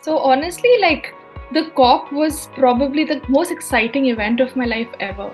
So honestly, the COP was probably the most exciting event of my life ever.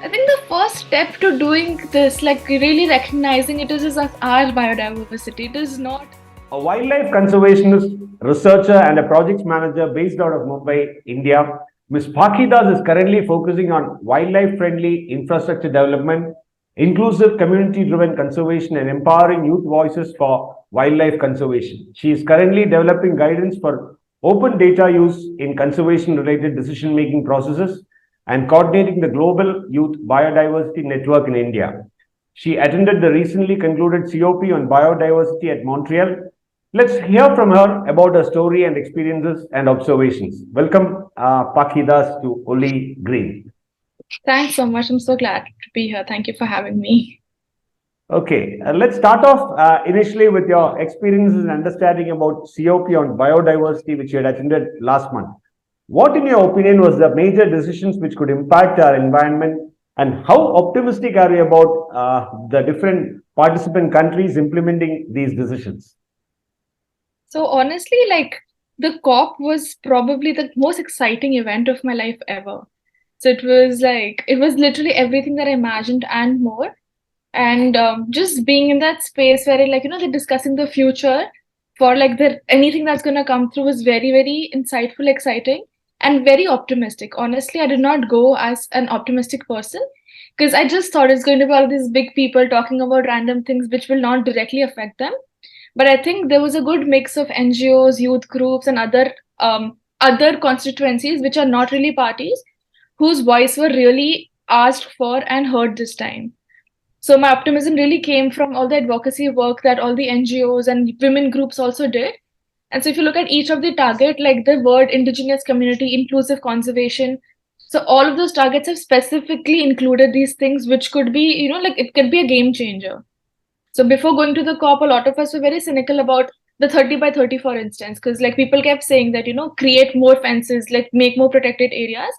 I think the first step to doing this, really recognizing it is our biodiversity. It is not. A wildlife conservationist, researcher, and a project manager based out of Mumbai, India, Ms. Pakhi is currently focusing on wildlife friendly infrastructure development, inclusive community driven conservation, and empowering youth voices for wildlife conservation. She is currently developing guidance for open data use in conservation related decision making processes and coordinating the Global Youth Biodiversity Network in India. She attended the recently concluded COP on biodiversity at Montreal. Let's hear from her about her story and experiences and observations. Welcome, Pakhidas, to Oli Green. Thanks so much. I'm so glad to be here. Thank you for having me. Okay, let's start off initially with your experiences and understanding about COP on biodiversity, which you had attended last month. What, in your opinion, was the major decisions which could impact our environment, and how optimistic are you about the different participant countries implementing these decisions? So honestly, the COP was probably the most exciting event of my life ever. So it was literally everything that I imagined and more. And just being in that space where they're discussing the future for the anything that's going to come through was very, very insightful, exciting, and very optimistic. Honestly, I did not go as an optimistic person because I just thought it's going to be all these big people talking about random things which will not directly affect them. But I think there was a good mix of NGOs, youth groups, and other constituencies which are not really parties, whose voice were really asked for and heard this time. So my optimism really came from all the advocacy work that all the NGOs and women groups also did. And so if you look at each of the target, like the word indigenous community, inclusive conservation, so all of those targets have specifically included these things, which could be, it could be a game changer. So before going to the COP, a lot of us were very cynical about the 30 by 30, for instance, because people kept saying that, create more fences, make more protected areas.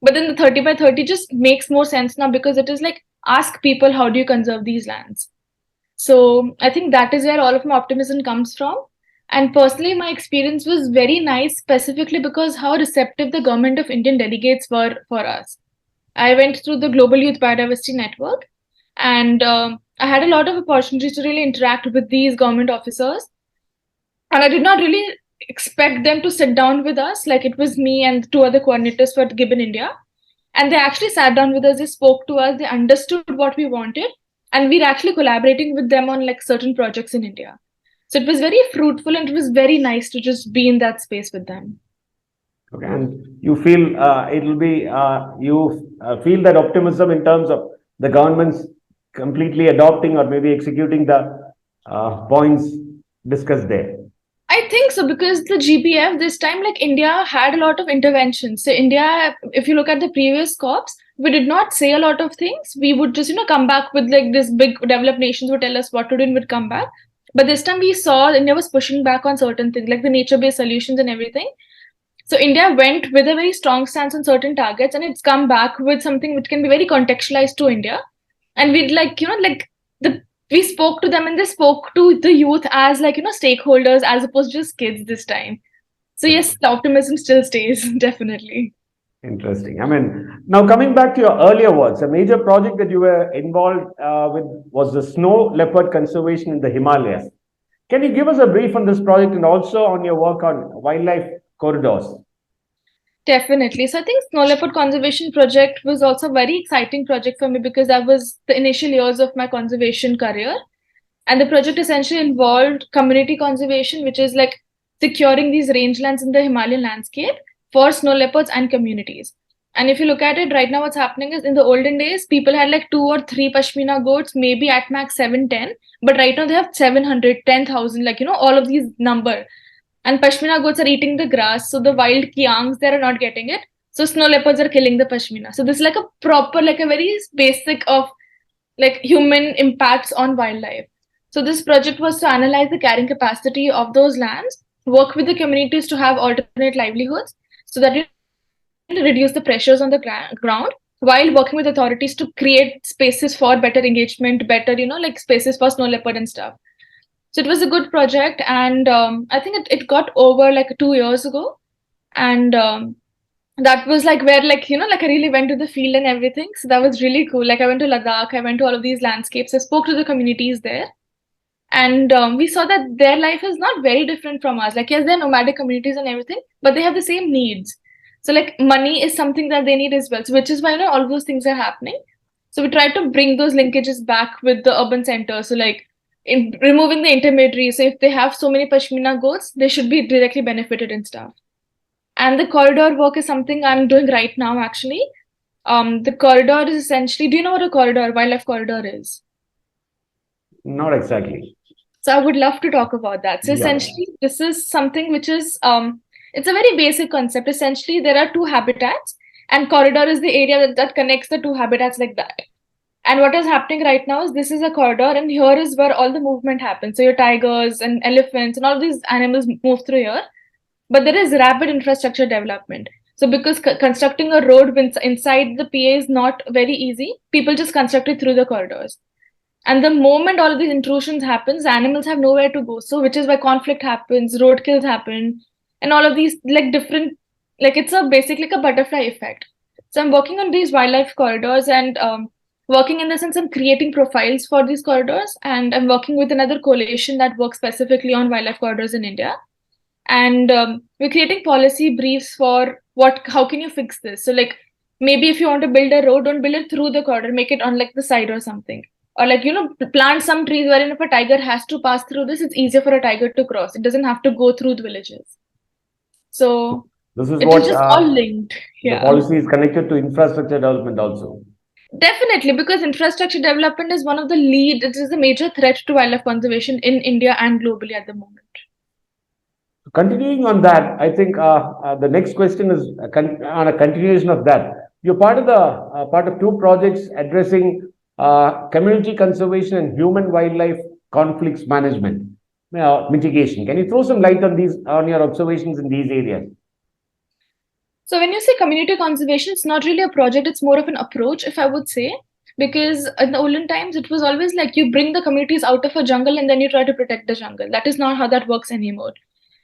But then the 30 by 30 just makes more sense now because it is ask people, how do you conserve these lands? So I think that is where all of my optimism comes from. And personally, my experience was very nice, specifically because how receptive the government of Indian delegates were for us. I went through the Global Youth Biodiversity Network, and I had a lot of opportunities to really interact with these government officers. And I did not really expect them to sit down with us. Like it was me and two other coordinators for Gibbon India. And they actually sat down with us, they spoke to us, they understood what we wanted. And we're actually collaborating with them on certain projects in India. So it was very fruitful and it was very nice to just be in that space with them. Okay, and you feel it'll be you feel that optimism in terms of the government's completely adopting or maybe executing the points discussed there. I think so because the GBF this time, India had a lot of interventions. So India, if you look at the previous COPs, we did not say a lot of things. We would just, come back with this big developed nations would tell us what to do and would come back. But this time we saw India was pushing back on certain things, like the nature-based solutions and everything. So India went with a very strong stance on certain targets, and it's come back with something which can be very contextualized to India. And we'd the we spoke to them and they spoke to the youth as stakeholders as opposed to just kids this time. So yes, the optimism still stays definitely. Interesting. I mean, now coming back to your earlier words, a major project that you were involved with was the snow leopard conservation in the Himalayas. Can you give us a brief on this project and also on your work on wildlife corridors? Definitely. So I think Snow Leopard Conservation Project was also a very exciting project for me because that was the initial years of my conservation career. And the project essentially involved community conservation, which is securing these rangelands in the Himalayan landscape for snow leopards and communities. And if you look at it right now, what's happening is in the olden days, people had 2 or 3 Pashmina goats, maybe at max 7, 10. But right now they have 700, 10,000, all of these number. And Pashmina goats are eating the grass, so the wild Kiangs, they are not getting it. So snow leopards are killing the Pashmina. So this is a proper, a very basic of human impacts on wildlife. So this project was to analyze the carrying capacity of those lands, work with the communities to have alternate livelihoods, so that it reduce the pressures on the ground, while working with authorities to create spaces for better engagement, better, spaces for snow leopard and stuff. So it was a good project, and I think it got over like 2 years ago. And that was like where, like, like I really went to the field and everything. So that was really cool. Like I went to Ladakh, I went to all of these landscapes, I spoke to the communities there. And we saw that their life is not very different from us. Like, yes, they're nomadic communities and everything, but they have the same needs. So, like, money is something that they need as well. So, which is why, all of those things are happening. So, we try to bring those linkages back with the urban center. So, like, removing the intermediaries. So, if they have so many Pashmina goats, they should be directly benefited and stuff. And the corridor work is something I'm doing right now, actually. The corridor is essentially, do you know what a corridor, wildlife corridor is? Not exactly. So I would love to talk about that. So Yeah. essentially, this is something which is it's a very basic concept. Essentially, there are two habitats, and corridor is the area that connects the two habitats like that. And what is happening right now is this is a corridor, and here is where all the movement happens. So your tigers and elephants and all these animals move through here. But there is rapid infrastructure development. So because constructing a road inside the PA is not very easy, people just construct it through the corridors. And the moment all of these intrusions happens, animals have nowhere to go. So which is why conflict happens, road kills happen, and all of these like different, like it's a basically like a butterfly effect. So I'm working on these wildlife corridors and working in the sense I'm creating profiles for these corridors, and I'm working with another coalition that works specifically on wildlife corridors in India. And we're creating policy briefs for how can you fix this. So like maybe if you want to build a road, don't build it through the corridor, make it on like the side or something, or like plant some trees wherein if a tiger has to pass through this, it's easier for a tiger to cross, it doesn't have to go through the villages. So This is it is what just all linked. the Yeah, policy is connected to infrastructure development also. definitely, because infrastructure development is one of the lead, it is a major threat to wildlife conservation in India and globally at the moment. Continuing on that, I think the next question is on a continuation of that. You're part of two projects addressing community conservation and human wildlife conflicts management, mitigation. Can you throw some light on your observations in these areas? So when you say community conservation, it's not really a project, it's more of an approach, if I would say. Because in the olden times, it was always like you bring the communities out of a jungle and then you try to protect the jungle. That is not how that works anymore.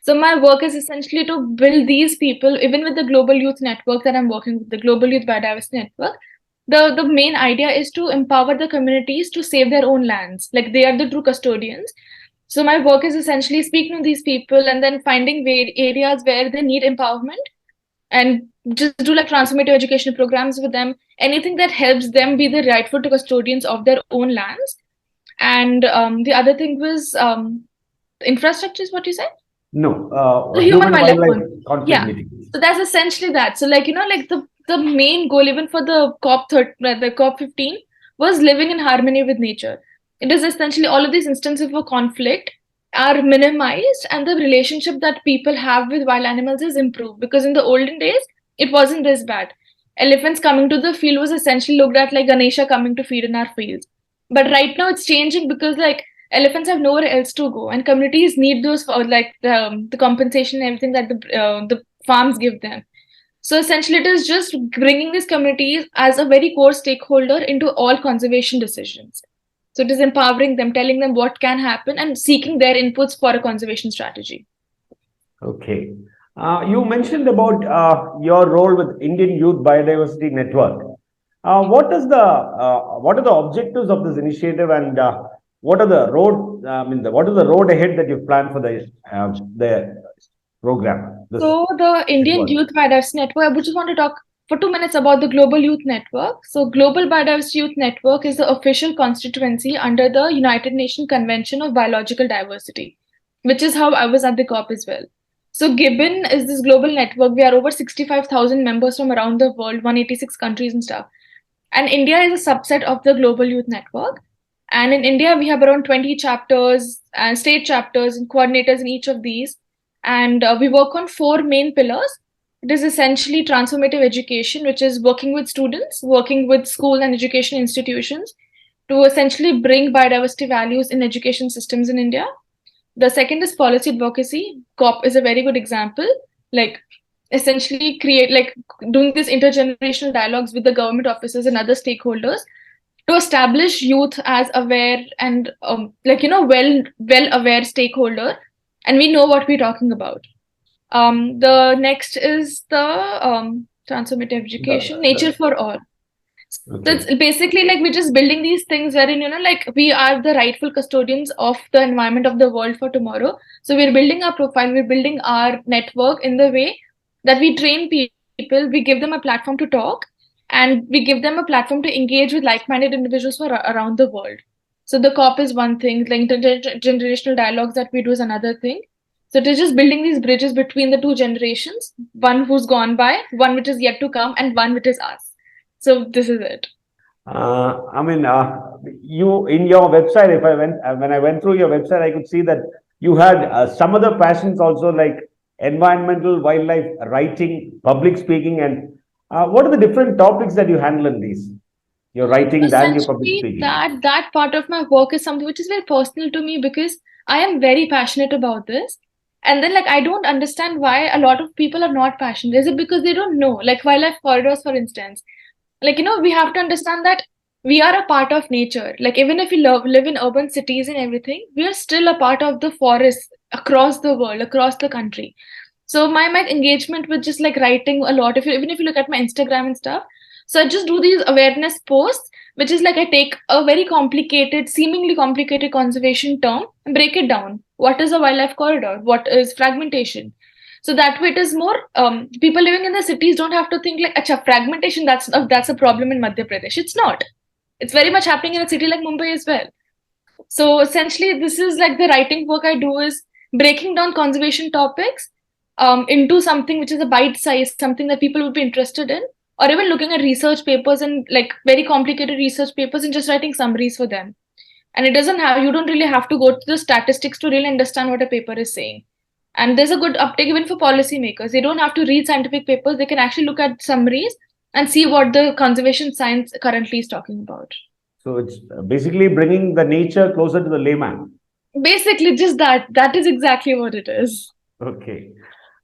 So my work is essentially to build these people, even with the Global Youth Network that I'm working with, the Global Youth Biodiversity Network. The main idea is to empower the communities to save their own lands. Like they are the true custodians. So my work is essentially speaking to these people and then finding areas where they need empowerment and just do like transformative education programs with them, anything that helps them be the rightful custodians of their own lands. And the other thing was infrastructure is what you said? No, The human human wildlife wildlife one. conflict Yeah. mitigation. So that's essentially that. So like, like the main goal even for the the COP 15 was living in harmony with nature. It is essentially all of these instances of conflict are minimized and the relationship that people have with wild animals is improved, because in the olden days it wasn't this bad. Elephants coming to the field was essentially looked at like Ganesha coming to feed in our fields. But right now it's changing because like elephants have nowhere else to go, and communities need those for like the compensation and everything that the farms give them. So essentially, it is just bringing these communities as a very core stakeholder into all conservation decisions. So it is empowering them, telling them what can happen, and seeking their inputs for a conservation strategy. Okay. You mentioned about your role with Indian Youth Biodiversity Network. What are the objectives of this initiative, and what are the what is the road ahead that you've planned for the program? So the Indian Network? Youth Biodiversity Network, I would just want to talk for 2 minutes about the Global Youth Network. So Global Biodiversity Youth Network is the official constituency under the United Nations Convention of Biological Diversity, which is how I was at the COP as well. So Gibbon is this global network. We are over 65,000 members from around the world, 186 countries and stuff. And India is a subset of the Global Youth Network. And in India, we have around 20 chapters and state chapters and coordinators in each of these. And we work on four main pillars. It is essentially transformative education, which is working with students, working with school and education institutions to essentially bring biodiversity values in education systems in India. The second is policy advocacy. COP is a very good example. Like essentially create like doing this intergenerational dialogues with the government officers and other stakeholders to establish youth as aware and well aware stakeholder, and we know what we're talking about. The next is the transformative education, nature for all. So it's Okay. basically like we're just building these things wherein, like we are the rightful custodians of the environment of the world for tomorrow. So we're building our profile, we're building our network in the way that we train people, we give them a platform to talk, and we give them a platform to engage with like-minded individuals for around the world. So the COP is one thing, like intergenerational dialogues that we do is another thing. So it is just building these bridges between the two generations, one who's gone by, one which is yet to come, and one which is us. So this is it. I mean, you in your website, if I went when I went through your website, I could see that you had some other passions also, like environmental, wildlife, writing, public speaking, and what are the different topics that you handle in these? Your writing and your public Essentially, speaking. that part of my work is something which is very personal to me because I am very passionate about this. And then, like, I don't understand why a lot of people are not passionate. Is it because they don't know? Like wildlife corridors, for instance. Like, we have to understand that we are a part of nature. Like, even if we live in urban cities and everything, we are still a part of the forest across the world, across the country. So my engagement with just like writing a lot, even if you look at my Instagram and stuff, so I just do these awareness posts, which is like I take a very complicated, seemingly complicated conservation term and break it down. What is a wildlife corridor? What is fragmentation? So that way, it is more people living in the cities don't have to think like, "Acha, fragmentation. That's a problem in Madhya Pradesh." It's not. It's very much happening in a city like Mumbai as well. So essentially, this is like the writing work I do is breaking down conservation topics into something which is a bite size, something that people would be interested in, or even looking at research papers and like very complicated research papers and just writing summaries for them. And you don't really have to go to the statistics to really understand what a paper is saying. And there's a good uptake even for policymakers. They don't have to read scientific papers, they can actually look at summaries and see what the conservation science currently is talking about. So it's basically bringing the nature closer to the layman. Basically, just that. That is exactly what it is. Okay.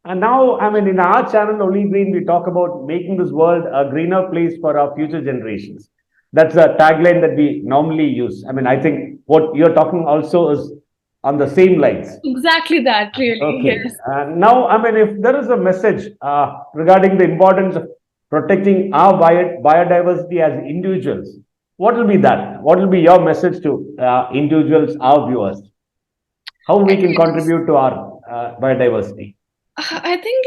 And now, I mean, in our channel, Only Green, we talk about making this world a greener place for our future generations. That's a tagline that we normally use. I mean, I think what you're talking also is on the same lines. Exactly that, really. Okay. Yes. Now, I mean, if there is a message regarding the importance of protecting our biodiversity as individuals, what will be that? What will be your message to individuals, our viewers? How we I can think contribute to our biodiversity? I think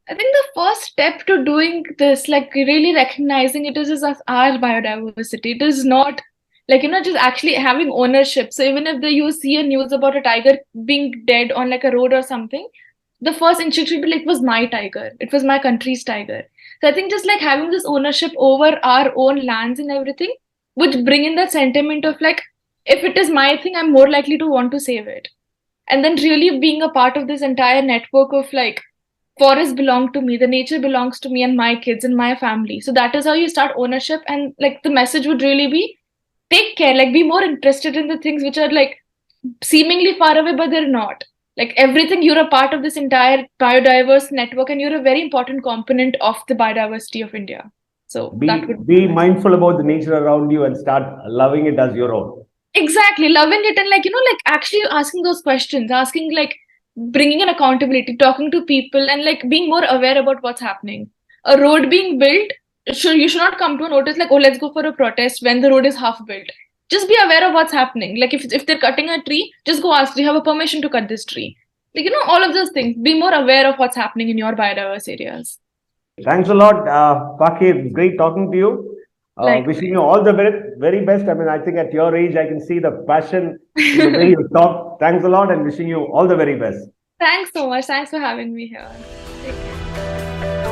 the first step to doing this, like really recognizing it is as our biodiversity. It is not like, just actually having ownership. So even if you see a news about a tiger being dead on like a road or something, the first instinct should be like, it was my tiger. It was my country's tiger. So I think just like having this ownership over our own lands and everything would bring in that sentiment of like, if it is my thing, I'm more likely to want to save it. And then really being a part of this entire network of like, forests belong to me, the nature belongs to me and my kids and my family. So that is how you start ownership. And like the message would really be take care, like be more interested in the things which are like seemingly far away, but they're not. Like everything, you're a part of this entire biodiverse network and you're a very important component of the biodiversity of India. So that would Be mindful about the nature around you and start loving it as your own. exactly loving it and like, like actually asking those questions, asking like bringing in accountability, talking to people, and like being more aware about what's happening. A road being built, you should not come to a notice like, oh, let's go for a protest when the road is half built. Just be aware of what's happening. Like if they're cutting a tree, just go ask, do you have a permission to cut this tree? Like, all of those things. Be more aware of what's happening in your biodiverse areas. Thanks a lot, Pakhi. It's great talking to you. Wishing Likewise. you all the very best. I mean, I think at your age, I can see the passion in the way you talk. Thanks a lot and wishing you all the very best. Thanks so much. Thanks for having me here. Take care.